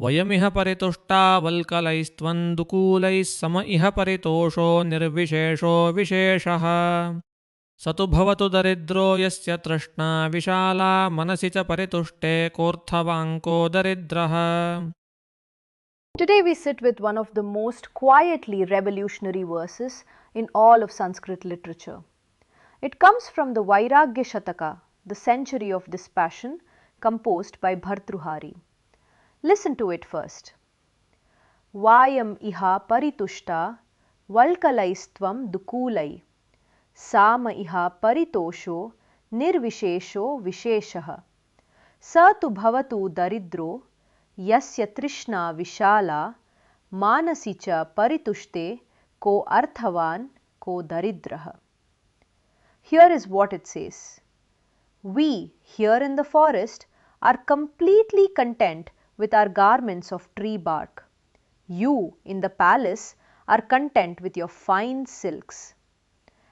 वयमिह परितुष्टा वल्कलैस्त्वन्दुकूलैः सम इह परितोषो निर्विशेषो विशेषः स तु भवतु दरिद्रो यस्य तृष्णा विशाला मनसि च परितुष्टे कोऽर्थवाङ्को दरिद्रः. Today we sit with one of the most quietly revolutionary verses in all of Sanskrit literature. It comes from the Vairagya Shataka, the century of dispassion, composed by Bhartrhari. Listen to it first. Vayam iha paritushta valkalaistvam dukulai sama iha paritosho nirvishesho visheshaha sa tu bhavatu daridro yasya trishnaa vishala manasi cha paritushte ko arthavan ko daridraha. Here is what it says. We here in the forest are completely content with our garments of tree bark. You in the palace are content with your fine silks.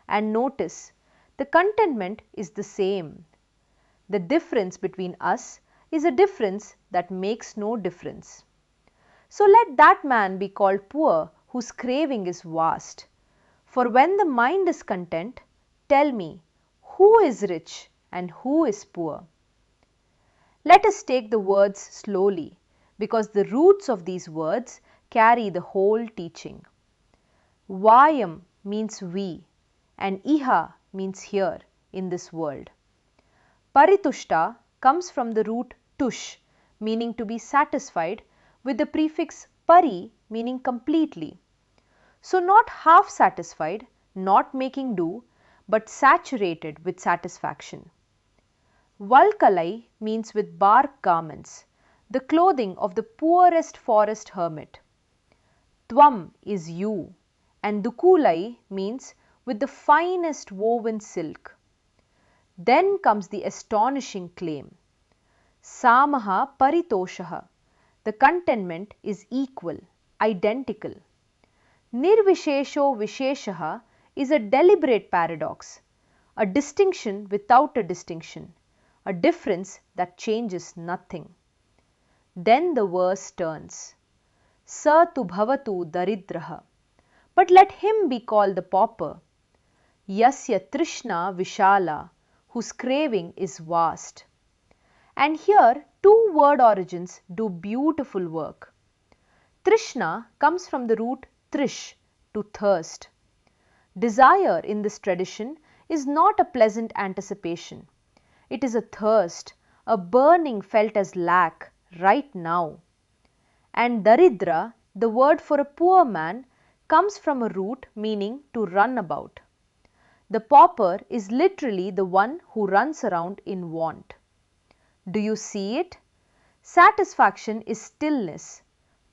And notice, the contentment is the same. The difference between us is a difference that makes no difference. So let that man be called poor whose craving is vast. For when the mind is content, tell me, who is rich and who is poor? Let us take the words slowly, because the roots of these words carry the whole teaching. Vayam means we and iha means here in this world. Paritushta comes from the root tush, meaning to be satisfied, with the prefix pari meaning completely. So not half satisfied, not making do, but saturated with satisfaction. Valkalai means with bark garments, the clothing of the poorest forest hermit. Tvam is you, and dukulai means with the finest woven silk. Then comes the astonishing claim. Samaha paritoshaha, the contentment is equal, identical. Nirvishesho visheshaha is a deliberate paradox, a distinction without a distinction, a difference that changes nothing. Then the verse turns. Sa tu bhavatu daridraha. But let him be called the pauper. Yasya trishnaa vishala, whose craving is vast. And here two word origins do beautiful work. Trishnaa comes from the root trish, to thirst. Desire in this tradition is not a pleasant anticipation. It is a thirst, a burning felt as lack right now. And daridra, the word for a poor man, comes from a root meaning to run about. The pauper is literally the one who runs around in want. Do you see it? Satisfaction is stillness,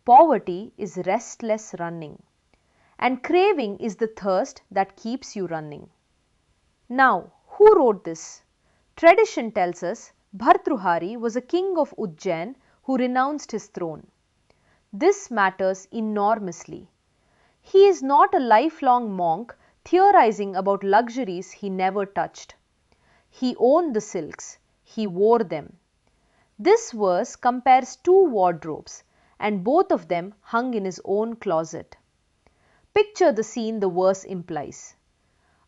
poverty is restless running, and craving is the thirst that keeps you running. Now, who wrote this? Tradition tells us Bhartrhari was a king of Ujjain who renounced his throne. This matters enormously. He is not a lifelong monk theorizing about luxuries he never touched. He owned the silks, he wore them. This verse compares two wardrobes, and both of them hung in his own closet. Picture the scene the verse implies.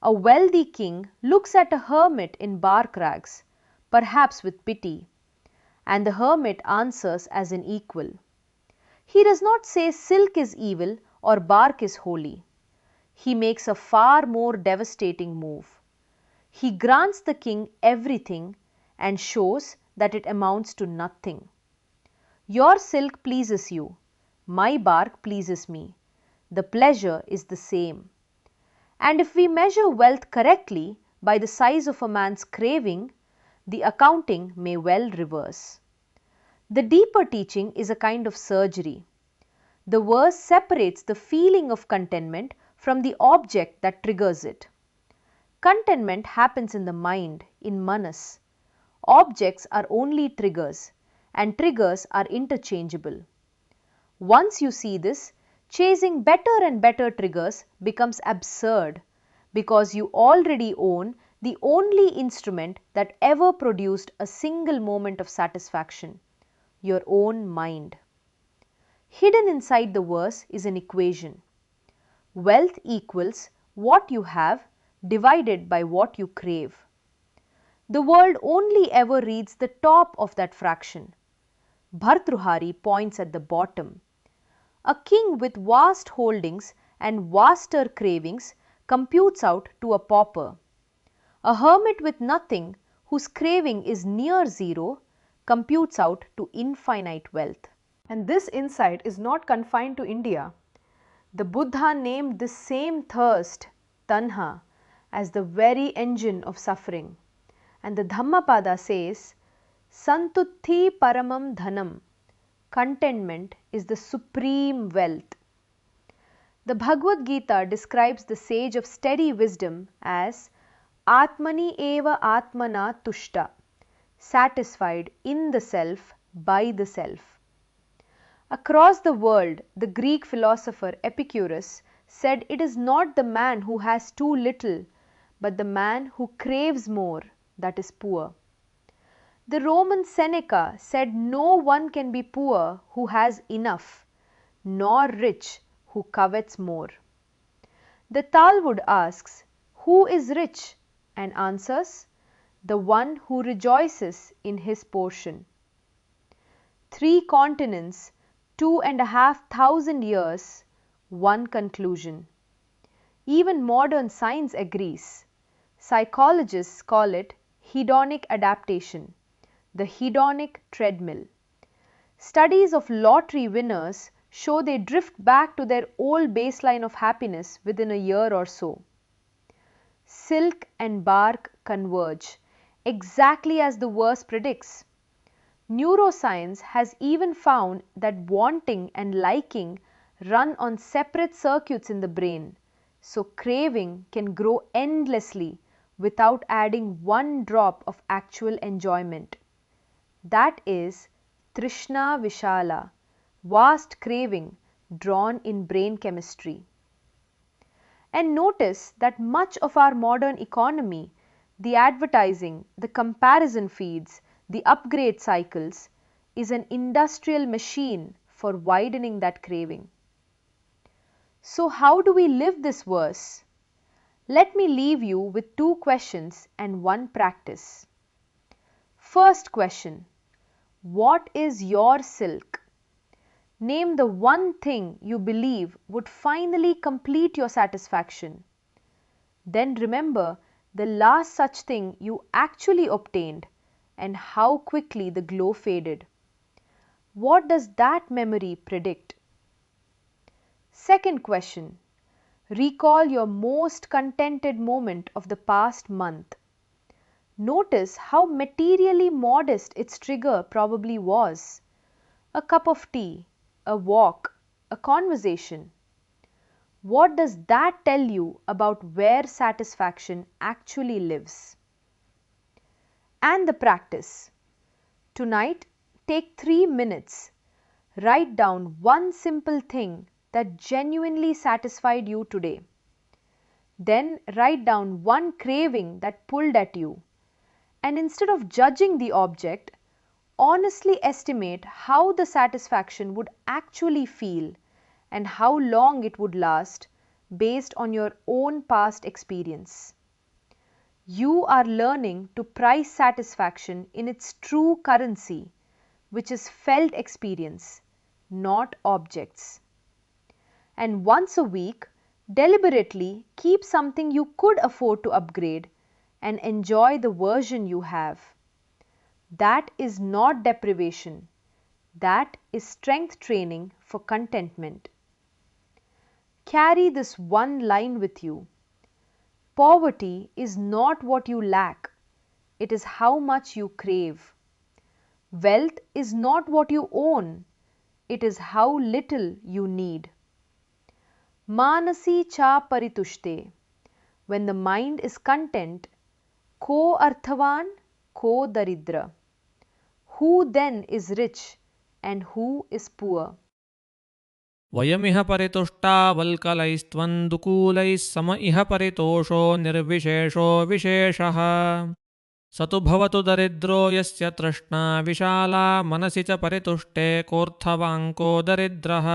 A wealthy king looks at a hermit in bark rags, perhaps with pity, and the hermit answers as an equal. He does not say silk is evil or bark is holy. He makes a far more devastating move. He grants the king everything and shows that it amounts to nothing. Your silk pleases you, my bark pleases me. The pleasure is the same. And if we measure wealth correctly by the size of a man's craving, the accounting may well reverse. The deeper teaching is a kind of surgery. The verse separates the feeling of contentment from the object that triggers it. Contentment happens in the mind, in manas. Objects are only triggers, and triggers are interchangeable. Once you see this, chasing better and better triggers becomes absurd because you already own the only instrument that ever produced a single moment of satisfaction, your own mind. Hidden inside the verse is an equation. Wealth equals what you have divided by what you crave. The world only ever reads the top of that fraction. Bhartrhari points at the bottom. A king with vast holdings and vaster cravings computes out to a pauper. A hermit with nothing, whose craving is near zero, computes out to infinite wealth. And this insight is not confined to India. The Buddha named this same thirst, tanha, as the very engine of suffering. And the Dhammapada says, Santutti paramam dhanam, contentment is the supreme wealth. The Bhagavad Gita describes the sage of steady wisdom as Atmani eva atmana tushta, satisfied in the self, by the self. Across the world, the Greek philosopher Epicurus said it is not the man who has too little, but the man who craves more that is poor. The Roman Seneca said no one can be poor who has enough, nor rich who covets more. The Talmud asks, who is rich? And answers, the one who rejoices in his portion. 3 continents, 2,500 years, one conclusion. Even modern science agrees. Psychologists call it hedonic adaptation, the hedonic treadmill. Studies of lottery winners show they drift back to their old baseline of happiness within a year or so. Silk and bark converge, exactly as the verse predicts. Neuroscience has even found that wanting and liking run on separate circuits in the brain, so craving can grow endlessly without adding one drop of actual enjoyment. That is trishnaa vishala, vast craving drawn in brain chemistry. And notice that much of our modern economy, the advertising, the comparison feeds, the upgrade cycles, is an industrial machine for widening that craving. So how do we live this verse? Let me leave you with 2 questions and 1 practice. First question, what is your silk? Name the one thing you believe would finally complete your satisfaction. Then remember the last such thing you actually obtained and how quickly the glow faded. What does that memory predict? Second question, recall your most contented moment of the past month. Notice how materially modest its trigger probably was. A cup of tea, a walk, a conversation. What does that tell you about where satisfaction actually lives? And the practice. Tonight, take 3 minutes. Write down one simple thing that genuinely satisfied you today. Then write down one craving that pulled at you. And instead of judging the object, honestly estimate how the satisfaction would actually feel and how long it would last based on your own past experience. You are learning to price satisfaction in its true currency, which is felt experience, not objects. And once a week, deliberately keep something you could afford to upgrade and enjoy the version you have. That is not deprivation. That is strength training for contentment. Carry this one line with you. Poverty is not what you lack, it is how much you crave. Wealth is not what you own, it is how little you need. Manasi cha paritushte. When the mind is content, ko arthavan, ko daridra. Who then is rich and who is poor? वयमिह परितुष्टावल्कलैस्त्वन्दुकूलैः सम इह परितोषो निर्विशेषो विशेषः स तु भवतु दरिद्रो यस्य तृष्णा विशाला मनसि च परितुष्टे कोऽर्थवाङ्को दरिद्रः